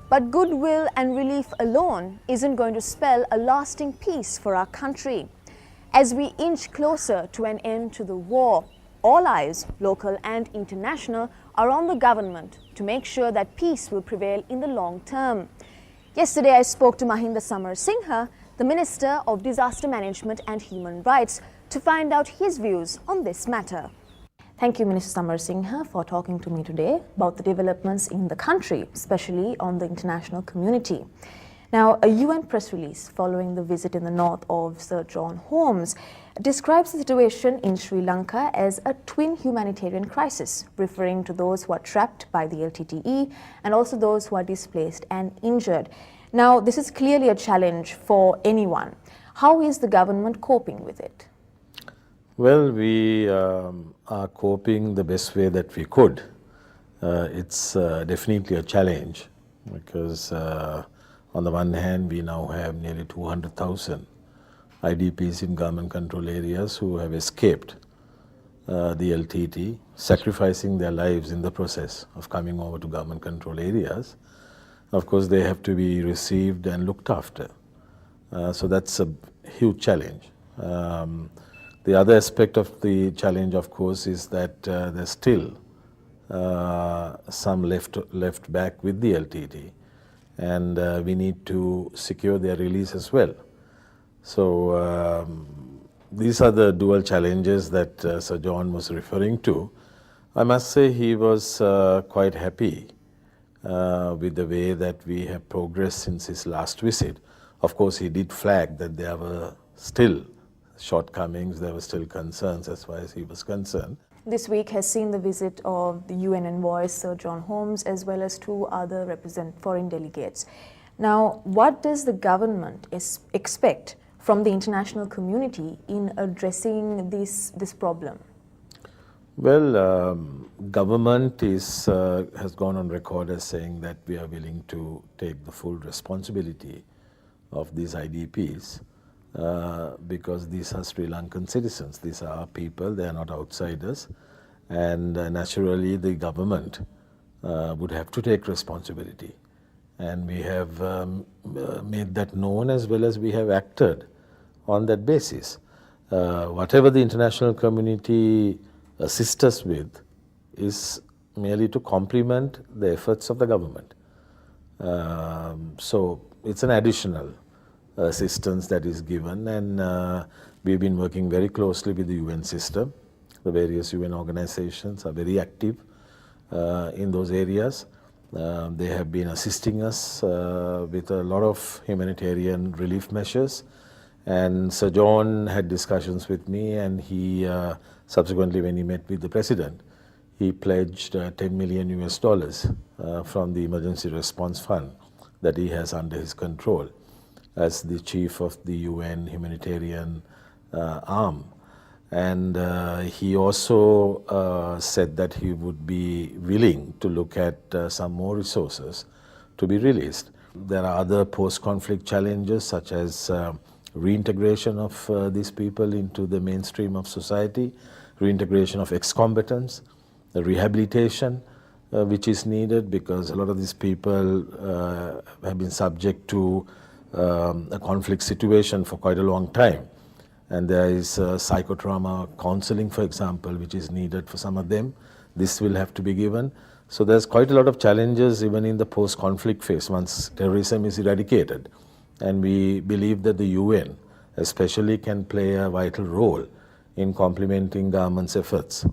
But goodwill and relief alone isn't going to spell a lasting peace for our country. As we inch closer to an end to the war, all eyes, local and international, are on the government to make sure that peace will prevail in the long term. Yesterday, I spoke to Mahinda Samarasinghe, the Minister of Disaster Management and Human Rights, to find out his views on this matter. Thank you, Minister Samarasinghe, for talking to me today about the developments in the country, especially on the international community. Now, a UN press release following the visit in the north of Sir John Holmes describes the situation in Sri Lanka as a twin humanitarian crisis, referring to those who are trapped by the LTTE and also those who are displaced and injured. Now, this is clearly a challenge for anyone. How is the government coping with it? Well, we are coping the best way that we could. It's definitely a challenge because on the one hand, we now have nearly 200,000 IDPs in government control areas who have escaped the LTTE, sacrificing their lives in the process of coming over to government control areas. Of course, they have to be received and looked after. So that's a huge challenge. The other aspect of the challenge, of course, is that there's still some left back with the LTTE, and we need to secure their release as well. So these are the dual challenges that Sir John was referring to. I must say he was quite happy with the way that we have progressed since his last visit. Of course, he did flag that there were still shortcomings, there were still concerns as far as he was concerned. This week has seen the visit of the UN envoy Sir John Holmes as well as two other foreign delegates. Now, what does the government expect from the international community in addressing this problem? Well, government has gone on record as saying that we are willing to take the full responsibility of these IDPs. Because these are Sri Lankan citizens, these are our people, they are not outsiders, and naturally the government would have to take responsibility, and we have made that known as well as we have acted on that basis. Whatever the international community assists us with is merely to complement the efforts of the government. So it's an additional assistance that is given, and we've been working very closely with the UN system. The various UN organizations are very active in those areas. They have been assisting us with a lot of humanitarian relief measures, and Sir John had discussions with me, and he subsequently, when he met with the President, he pledged $10 million from the Emergency Response Fund that he has under his control as the chief of the UN humanitarian arm. And he also said that he would be willing to look at some more resources to be released. There are other post-conflict challenges such as reintegration of these people into the mainstream of society, reintegration of ex-combatants, the rehabilitation which is needed because a lot of these people have been subject to a conflict situation for quite a long time, and there is psychotrauma counseling, for example, which is needed for some of them. This will have to be given. So there's quite a lot of challenges even in the post-conflict phase once terrorism is eradicated, and we believe that the UN especially can play a vital role in complementing government's efforts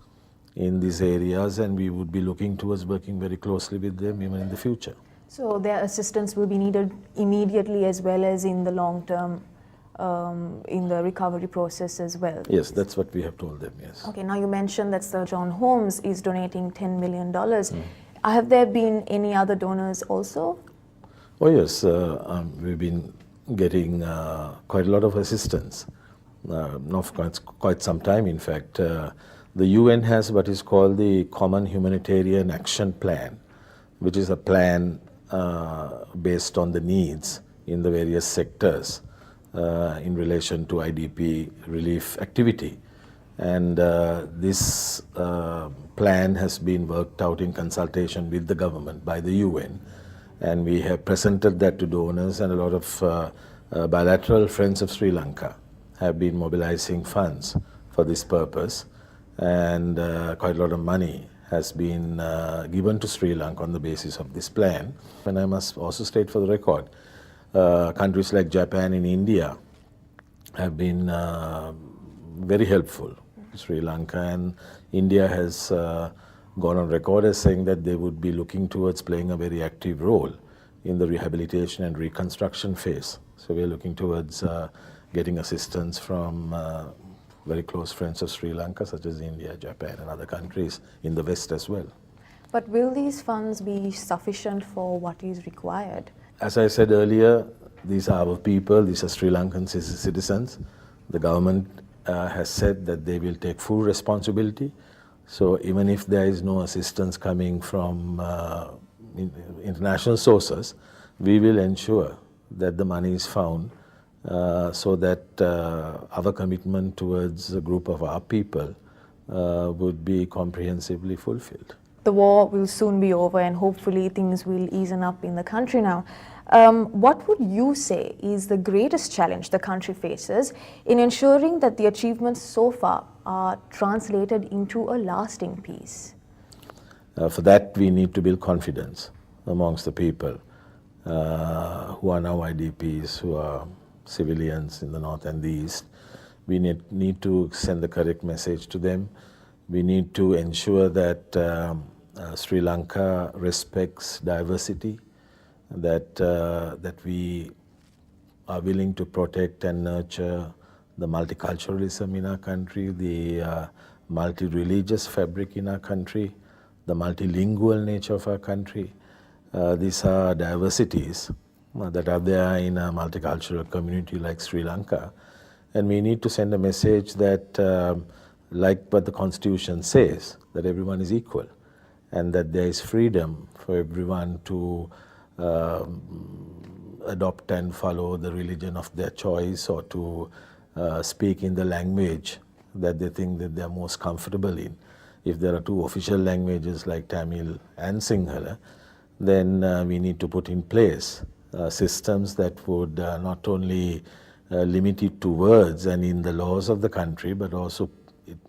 in these areas, and we would be looking towards working very closely with them even in the future. So their assistance will be needed immediately as well as in the long term, in the recovery process as well? Yes, that's what we have told them, yes. Okay, now you mentioned that Sir John Holmes is donating $10 million. Have there been any other donors also? Oh yes, we've been getting quite a lot of assistance, quite some time in fact. The UN has what is called the Common Humanitarian Action Plan, which is a plan based on the needs in the various sectors in relation to IDP relief activity. And this plan has been worked out in consultation with the government by the UN, And we have presented that to donors, and a lot of bilateral friends of Sri Lanka have been mobilizing funds for this purpose, and quite a lot of money has been given to Sri Lanka on the basis of this plan. And I must also state for the record, countries like Japan and India have been very helpful to Sri Lanka, and India has gone on record as saying that they would be looking towards playing a very active role in the rehabilitation and reconstruction phase. So we are looking towards getting assistance from very close friends of Sri Lanka, such as India, Japan, and other countries in the West as well. But will these funds be sufficient for what is required? As I said earlier, these are our people, these are Sri Lankan citizens. The government has said that they will take full responsibility. So even if there is no assistance coming from international sources, we will ensure that the money is found so that our commitment towards a group of our people would be comprehensively fulfilled. The war will soon be over and hopefully things will ease up in the country now. What would you say is the greatest challenge the country faces in ensuring that the achievements so far are translated into a lasting peace? For that, we need to build confidence amongst the people who are now IDPs, who are civilians in the north and the east. We need to send the correct message to them. We need to ensure that Sri Lanka respects diversity, that we are willing to protect and nurture the multiculturalism in our country, the multi-religious fabric in our country, the multilingual nature of our country. These are diversities that are there in a multicultural community like Sri Lanka. And we need to send a message that, like what the Constitution says, that everyone is equal and that there is freedom for everyone to adopt and follow the religion of their choice, or to speak in the language that they think that they are most comfortable in. If there are two official languages like Tamil and Sinhala, then we need to put in place systems that would not only limit it to words and in the laws of the country, but also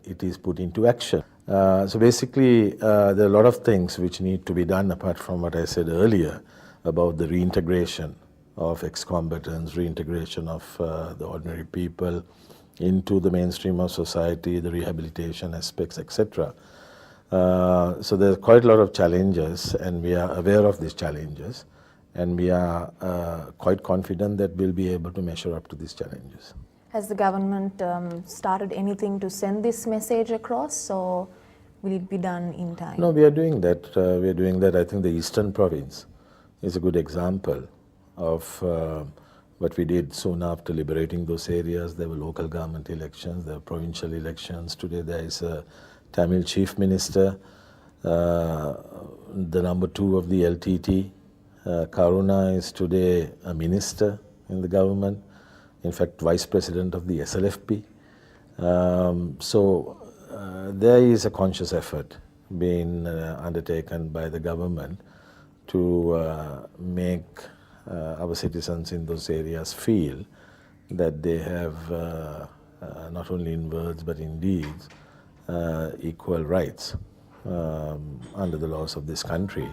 it is put into action. So basically, there are a lot of things which need to be done apart from what I said earlier about the reintegration of ex-combatants, reintegration of the ordinary people into the mainstream of society, the rehabilitation aspects, etc. So there's quite a lot of challenges, and we are aware of these challenges, and we are quite confident that we'll be able to measure up to these challenges. Has the government started anything to send this message across, or will it be done in time? No, we are doing that. We are doing that. I think the Eastern Province is a good example of what we did soon after liberating those areas. There were local government elections, there were provincial elections. Today there is a Tamil Chief Minister, the number 2 of the LTTE. Karuna is today a minister in the government, in fact Vice President of the SLFP. There is a conscious effort being undertaken by the government to make our citizens in those areas feel that they have, not only in words but in deeds, equal rights under the laws of this country.